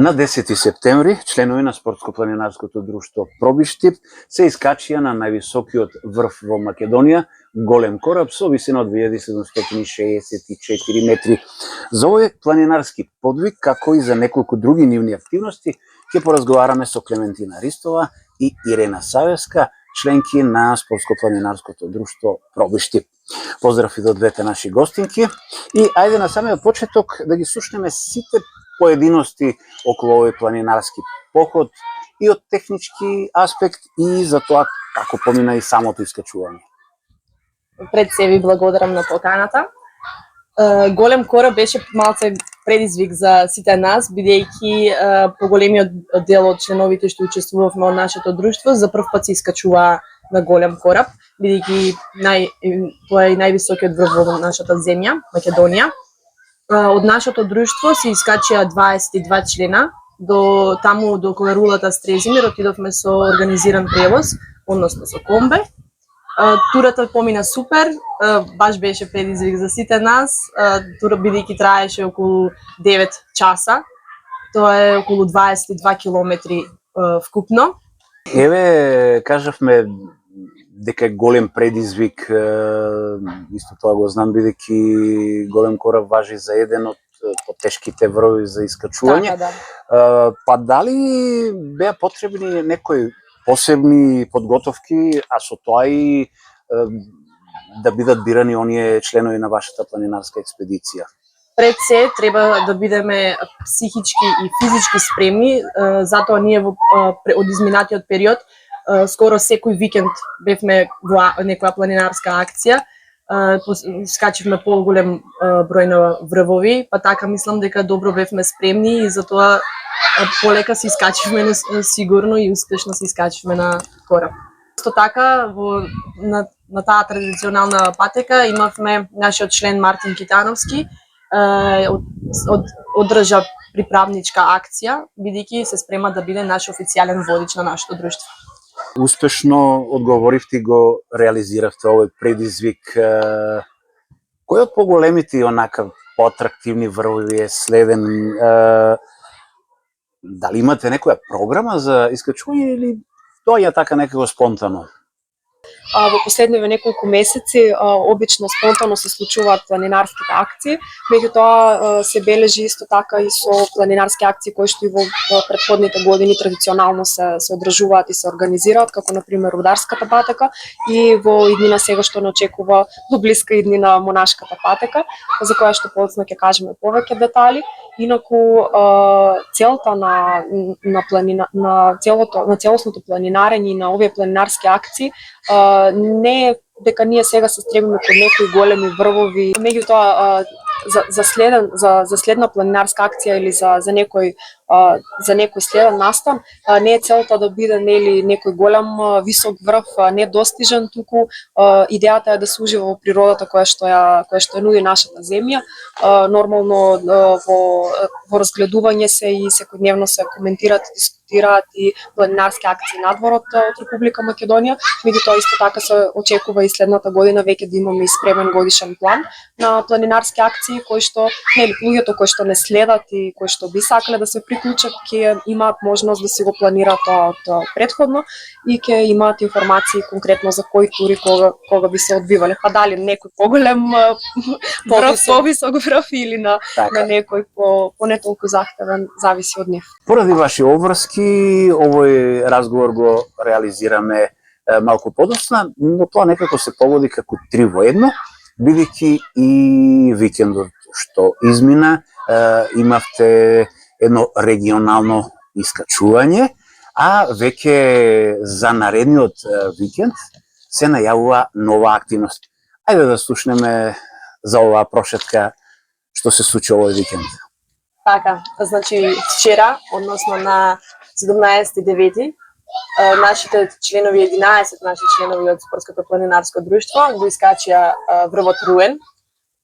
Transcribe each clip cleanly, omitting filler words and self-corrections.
На 10 септември, членови на Спортско-планинарското друштво Пробиштип се искачија на највисокиот врв во Македонија, Голем кораб со висина од 2764 метри. За овој планинарски подвиг, како и за неколку други нивни активности, ќе поразговараме со Клементина Ристова и Ирена Савевска, членки на Спортско-планинарското друштво Пробиштип. Поздрав и до двете наши гостинки и ајде на самиот почеток да ги слушнеме сите поединости околу овој планинарски поход и од технички аспект и за тоа како помина и самото искачување. Пред се ви благодарам на поканата. Голем кораб беше малце предизвик за сите нас, бидејќи поголемиот дел од членовите што учествувавме од нашето друштво за прв пат се искачува на голем кораб, бидејќи тоа е највисокиот врв во нашата земја, Македонија. Од нашето друштво се искачија 22 члена, до Карулата Стрезимир отидовме со организиран превоз, односно со комбе. Турата помина супер, баш беше предизвик за сите нас, тура бидејќи траеше околу 9 часа, тоа е околу 22 километри вкупно. Еве, кажавме дека е голем предизвик, исто тоа го знам, бидејќи голем кораб важи за еден од потешките врвови за искачување. Така, да. Па дали беа потребни некои посебни подготовки, а со тоа и да бидат бирани оние членови на вашата планинарска експедиција? Пред се треба да бидеме психички и физички спремни, затоа ние од изминатиот период скоро секој викенд бевме во некоја планинарска акција, скачивме поголем број на врвови, па така мислам дека добро бевме спремни и затоа полека се искачивме сигурно и успешно се искачивме на кораб. Исто така на таа традиционална патека имавме нашиот член Мартин Китановски, одржа приправничка акција, бидејќи се спрема да биде наш официјален водич на нашето друштво. Успешно одговоривте и го реализиравте овој предизвик. Кој од поголемите и онака поатрактивни врвови е следен? Дали имате некоја програма за искачување или доаѓа така некако спонтано? Во последниве неколку месеци обично спонтано се случуваат планинарските акции, меѓутоа се бележи исто така и со планинарски акции кои што и во претходните години традиционално се одржуваат и се организираат, како на пример Рударската патека и во иднина сега што не очекува до блиска иднина Монашката патека, за која што подоцна ќе кажеме повеќе детали. Инаку целта на целосното планинарење и на овие планинарски акции не е дека ние сега се стремиме кон некои големи врвови, меѓутоа за следна планинарска акција или за некој следен настан не е целта да биде некој голем висок врв недостижен, туку идејата е да се ужива во природата која што ја нуди нашата земја. Нормално во разгледување се и секојдневно се коментираат и дискутираат и планинарски акции надвор од Република Македонија, меѓутоа исто така се очекува и следната година веќе да имаме испремен годишен план на планинарски акции кои што луѓето кои што не следат и кои што би сакале да се приклучат ќе имаат можност да си го планираат тоа од претходно и ќе имаат информации конкретно за кои тури кога би се одбивале, па дали некој поголем повисок врв или на некој по не толку захтевен, зависи од нив. Поради ваши обврски, овој разговор го реализираме малку подоцна, но тоа некако се погоди како 3 во 1, бидејќи и викендот што измина имавте едно регионално искачување, а веќе за наредниот викенд се најавува нова активност. Ајде да слушнеме за оваа прошетка што се случи овој викенд. Така, значи вчера, односно на 17.9, нашите членови, 11 наши членови од Спортското планинарско друштво го искачија врвот Руен.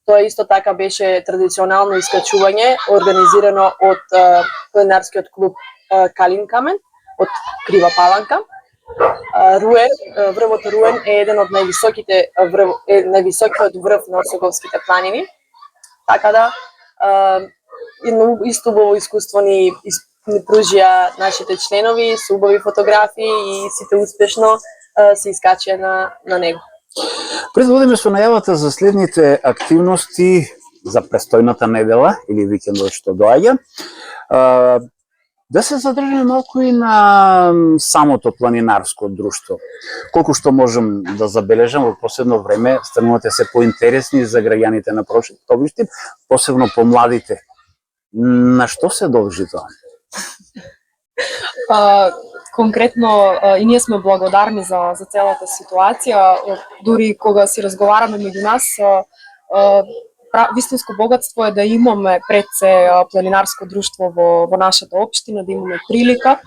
Тоа исто така беше традиционално искачување организирано од планинарскиот клуб Калин Камен од Крива Паланка. Руен, врвот Руен е еден од највисокиот врв на Осоговските планини. Така да едно исто убаво искуство ни пружија нашите членови со убави фотографии и сите успешно се искачија на него. Пред да одиме со најавата за следните активности за престојната недела или викендот што доаѓа, да се задржиме малку и на самото планинарско друштво. Колку што можем да забележам во последно време, станувате се поинтересни за граѓаните на Пробишти, посебно помладите. На што се должи тоа? Конкретно и ние сме благодарни за целата ситуација, дури кога си разговараме меѓу нас, вистинско богатство е да имаме пред се планинарско друштво во нашата општина, да имаме прилика.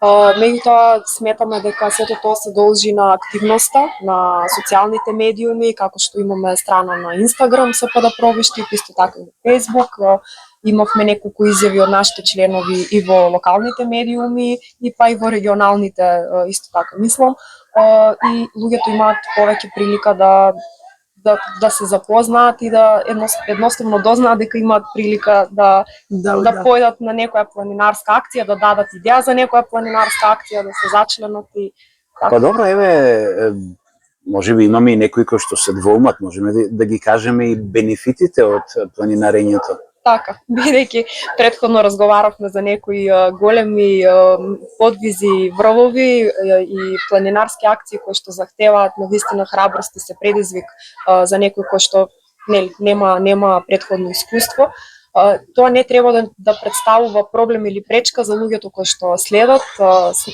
Меѓутоа сметаме дека сето тоа се должи на активноста на социјалните медиуми, како што имаме страна на Инстаграм СПД Пробишти, исто така и на Фејсбук. Имавме неколку изјави од нашите членови и во локалните медиуми и па и во регионалните исто така мислам. И луѓето имаат повеќе прилика да се запознаат и да едноставно дознаат дека имаат прилика да појдат на некоја планинарска акција, да дадат идеја за некоја планинарска акција, да се зачленат и така. Па добро, еве, можеби имаме и некои кои што се двоумат, можеме да ги кажеме и бенефитите од планинарењето. Така, бидејќи претходно разговаравме за некои големи подвизи, врвови и планинарски акции кои што захтеваат навистина храброст и се предизвик за некој кој што нема претходно искуство. Тоа не треба да представува проблем или пречка за луѓето кои што следат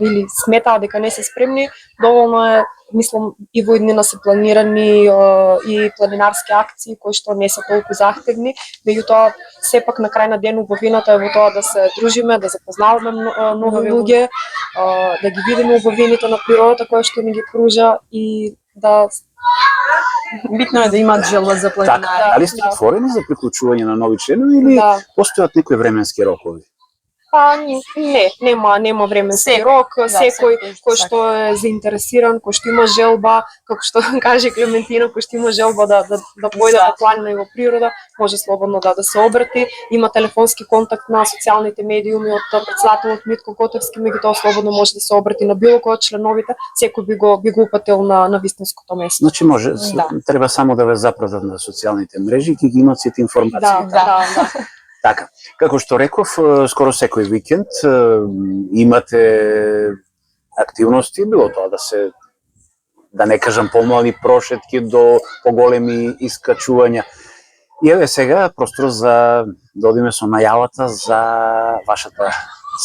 или сметаат дека не се спремни. Доволно е, мислам, и во иднина се планирани и планинарски акции кои што не се толку захтевни, меѓутоа сепак на крај на ден убавината е во тоа да се дружиме, да запознаваме нови луѓе, да ги видиме убавините на природата која што ни ги пружа и да битно е да имаат желба за планинари. Така, дали сте отворени за приклучување на нови членови или постојат некои временски рокови? Па нема временски рок, секој кој што е заинтересиран, кој што има желба, како што каже Клементина, кој што има желба да појде во планина и во природа, може слободно да се обрати. Има телефонски контакт на социјалните медиуми од претседателот Митко Котевски, меѓутоа слободно може да се обрати на било кој од членовите, секој би го упатил на вистинското место. Значи може, треба само да ве запратат на социјалните мрежи и ќе ги имат сите информации. Да. Така, како што реков, скоро секој викенд имате активности, било тоа да не кажам помали прошетки до поголеми искачувања. И еве сега простор за да одиме со најавата за вашата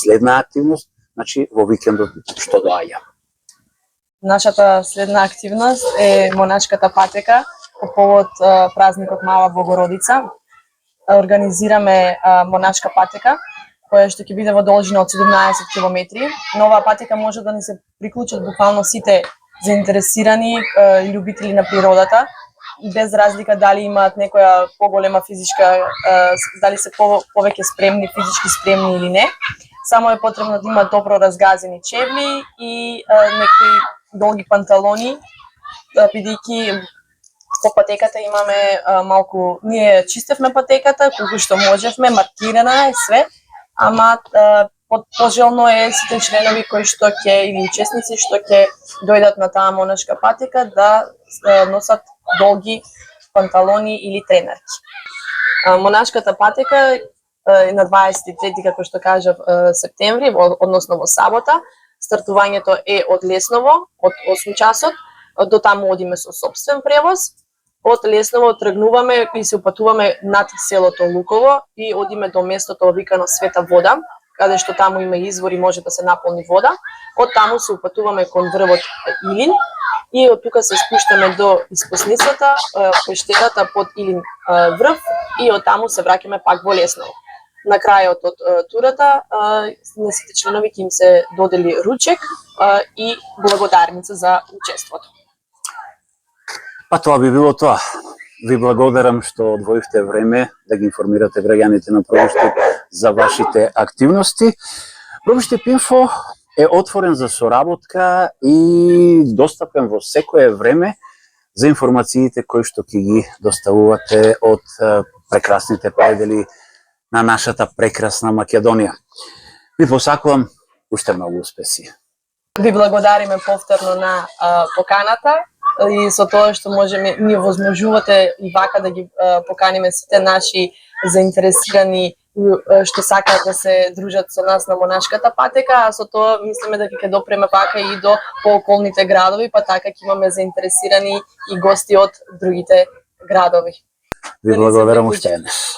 следна активност, значи во викендот што доаѓа. Нашата следна активност е монашката патека по повод празникот Мала Богородица. Организираме монашка патека, која што ќе биде во должина од 17 километри. На оваа патека може да ни се приклучат буквално сите заинтересирани љубители на природата, без разлика дали имаат некоја поголема физичка, дали се повеќе спремни, физички спремни или не. Само е потребно да имаат добро разгазени чевли и некои долги панталони, бидејќи по патеката имаме малку, ние чистевме патеката колку што можевме, маркирана е све, ама пожелно е сите членови кои што ќе или учесници што ќе дојдат на таа монашка патека да носат долги панталони или тренерки. Монашката патека е на 23 како што кажав септември, односно во сабота. Стартувањето е од Лесново од 8 часот, до таму одиме со сопствен превоз. Од Лесново тргнуваме и се упатуваме над селото Луково и одиме до местото викано Света вода, каде што таму има извор и може да се наполни вода. Од таму се упатуваме кон врвот Илин и од тука се спуштаме до Испосницата, пештерата под Илин врв и од таму се враќаме пак во Лесново. На крајот од турата на сите членови ќе им се додели ручек и благодарница за учеството. Па тоа би било тоа. Ви благодарам што одвоивте време да ги информирате граѓаните на Пробишти за вашите активности. Пробишти Инфо е отворен за соработка и достапен во секое време за информациите кои што ќе ги доставувате од прекрасните предели на нашата прекрасна Македонија. Ви посакувам уште многу успеси. Ви благодариме повторно на поканата и со тоа што можеме ни возможувате и вака да ги поканиме сите наши заинтересирани што сакаат да се дружат со нас на монашката патека, а со тоа мислиме дека ќе допреме вака и до пооколните градови, па така ќе имаме заинтересирани и гости од другите градови. Ви благодарам уште еднаш.